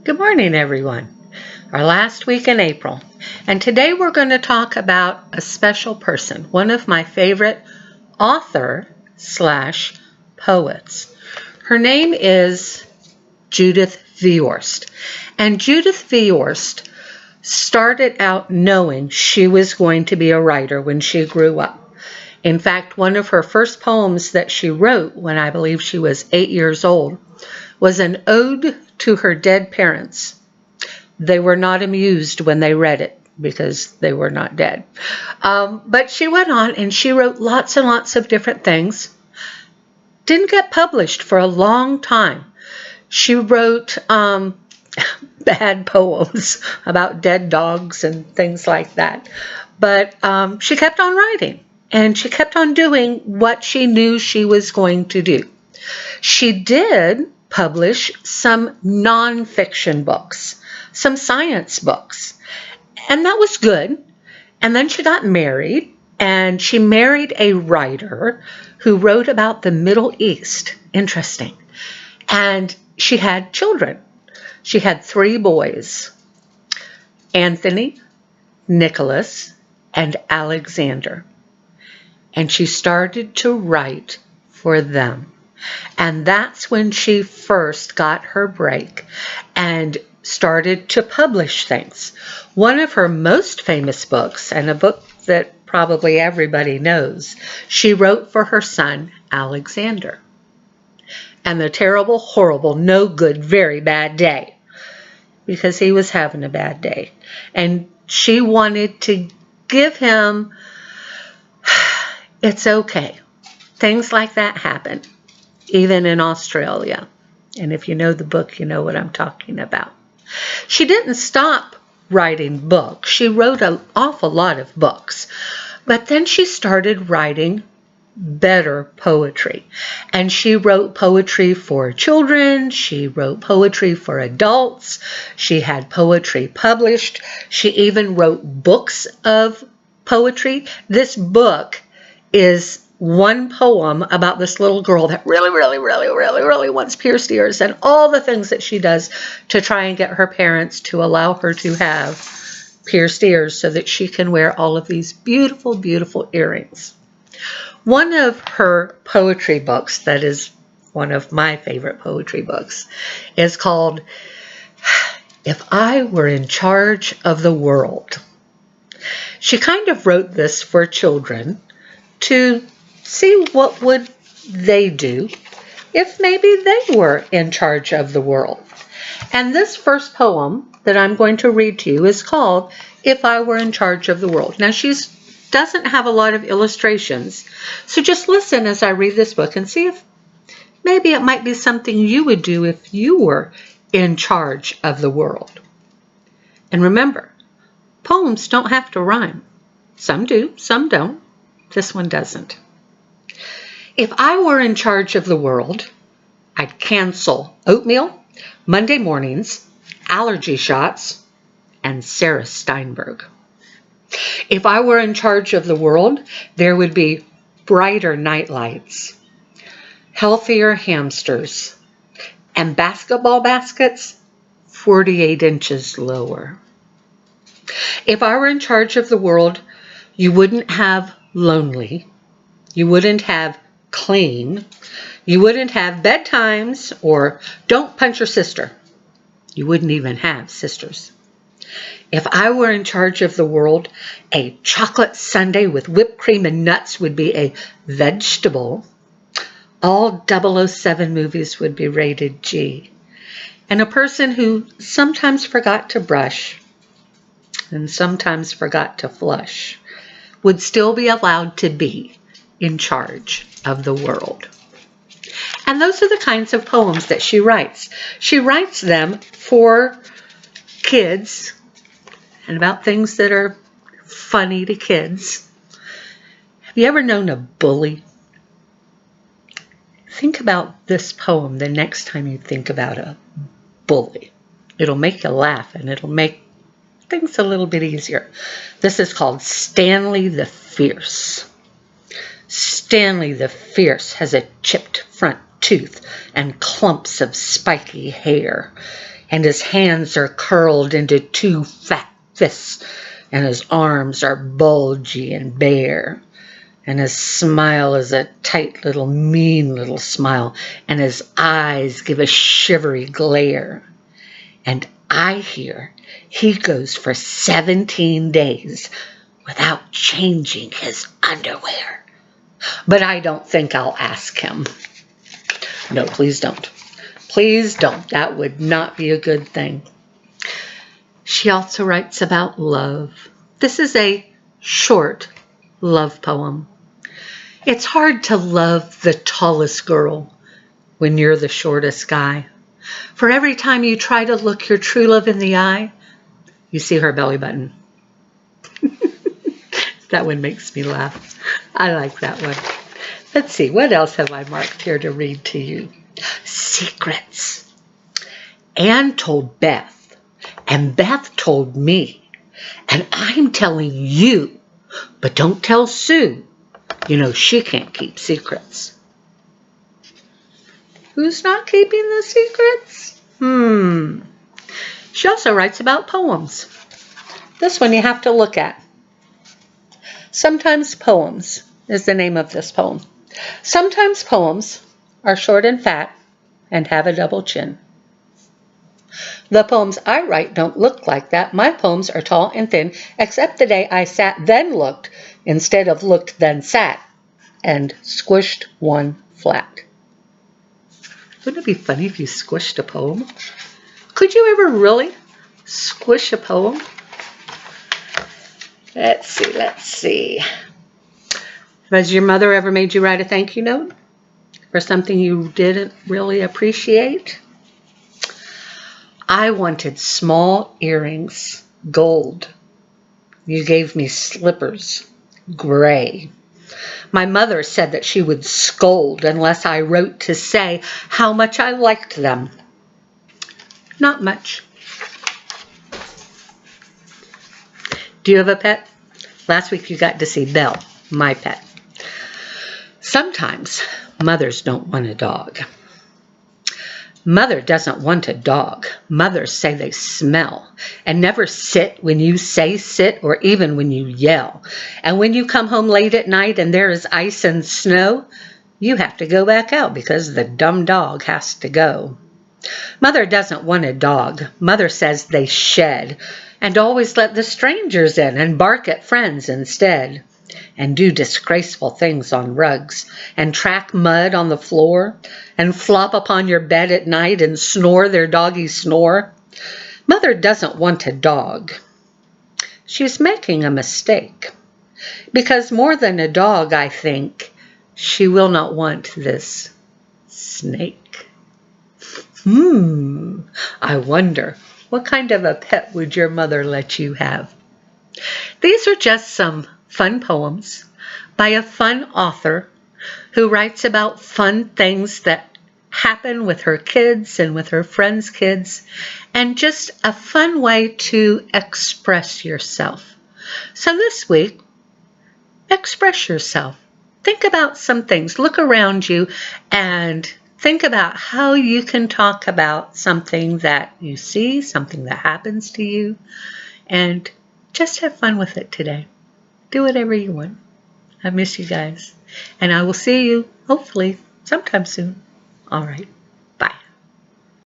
Good morning, everyone. Our last week in April. And today we're going to talk about a special person, one of my favorite author/poets. Her name is Judith Viorst. And Judith Viorst started out knowing she was going to be a writer when she grew up. In fact, one of her first poems that she wrote when I believe she was 8 years old was an ode to her dead parents. They were not amused when they read it because they were not dead. But she went on and she wrote lots and lots of different things. Didn't get published for a long time. She wrote bad poems about dead dogs and things like that. But she kept on writing and she kept on doing what she knew she was going to do. She did publish some nonfiction books, some science books, and that was good. And then she got married, and she married a writer who wrote about the Middle East. Interesting. And she had children. She had 3 boys, Anthony, Nicholas, and Alexander. And she started to write for them. And that's when she first got her break and started to publish things. One of her most famous books, and a book that probably everybody knows, she wrote for her son, Alexander. And the terrible, horrible, no good, very bad day. Because he was having a bad day. And she wanted to give him, it's okay. Things like that happen. Even in Australia. And if you know the book, you know what I'm talking about. She didn't stop writing books. She wrote an awful lot of books. But then she started writing better poetry. And she wrote poetry for children. She wrote poetry for adults. She had poetry published. She even wrote books of poetry. This book is one poem about this little girl that really wants pierced ears, and all the things that she does to try and get her parents to allow her to have pierced ears so that she can wear all of these beautiful, beautiful earrings. One of her poetry books, that is one of my favorite poetry books, is called If I Were in Charge of the World. She kind of wrote this for children to see what would they do if maybe they were in charge of the world. And this first poem that I'm going to read to you is called If I Were in Charge of the World. Now she doesn't have a lot of illustrations, so just listen as I read this book and see if maybe it might be something you would do if you were in charge of the world. And remember, poems don't have to rhyme. Some do, some don't. This one doesn't. If I were in charge of the world, I'd cancel oatmeal, Monday mornings, allergy shots, and Sarah Steinberg. If I were in charge of the world, there would be brighter nightlights, healthier hamsters, and basketball baskets 48 inches lower. If I were in charge of the world, you wouldn't have lonely, you wouldn't have clean, you wouldn't have bedtimes or don't punch your sister. You wouldn't even have sisters. If I were in charge of the world, a chocolate sundae with whipped cream and nuts would be a vegetable. All 007 movies would be rated G. And a person who sometimes forgot to brush and sometimes forgot to flush would still be allowed to be in charge of the world. And those are the kinds of poems that she writes. She writes them for kids and about things that are funny to kids. Have you ever known a bully? Think about this poem the next time you think about a bully. It'll make you laugh and it'll make things a little bit easier. This is called Stanley the Fierce. Stanley the Fierce has a chipped front tooth and clumps of spiky hair. and his hands are curled into 2 fat fists, and his arms are bulgy and bare, and his smile is a tight little mean little smile, and his eyes give a shivery glare. And I hear he goes for 17 days without changing his underwear. But I don't think I'll ask him. No, please don't. Please don't. That would not be a good thing. She also writes about love. This is a short love poem. It's hard to love the tallest girl when you're the shortest guy. For every time you try to look your true love in the eye, you see her belly button. That one makes me laugh. I like that one. Let's see, what else have I marked here to read to you? Secrets. Anne told Beth, and Beth told me, and I'm telling you, but don't tell Sue. You know she can't keep secrets. Who's not keeping the secrets? She also writes about poems. This one you have to look at. Sometimes Poems is the name of this poem. Sometimes poems are short and fat and have a double chin. The poems I write don't look like that. My poems are tall and thin, except the day I sat then looked, instead of looked then sat, and squished one flat. Wouldn't it be funny if you squished a poem? Could you ever really squish a poem? Let's see. Has your mother ever made you write a thank you note for something you didn't really appreciate? I wanted small earrings, gold. You gave me slippers, gray. My mother said that she would scold unless I wrote to say how much I liked them. Not much. Do you have a pet? Last week you got to see Belle, my pet. Sometimes mothers don't want a dog. Mother doesn't want a dog. Mothers say they smell and never sit when you say sit or even when you yell. And when you come home late at night and there is ice and snow, you have to go back out because the dumb dog has to go. Mother doesn't want a dog. Mother says they shed and always let the strangers in and bark at friends instead, and do disgraceful things on rugs, and track mud on the floor, and flop upon your bed at night and snore their doggy snore. Mother doesn't want a dog. She's making a mistake, because more than a dog, I think, she will not want this snake. I wonder, what kind of a pet would your mother let you have? These are just some fun poems by a fun author who writes about fun things that happen with her kids and with her friends' kids, and just a fun way to express yourself. So this week, express yourself. Think about some things. Look around you and think about how you can talk about something that you see, something that happens to you, and just have fun with it today. Do whatever you want. I miss you guys. And I will see you, hopefully, sometime soon. All right.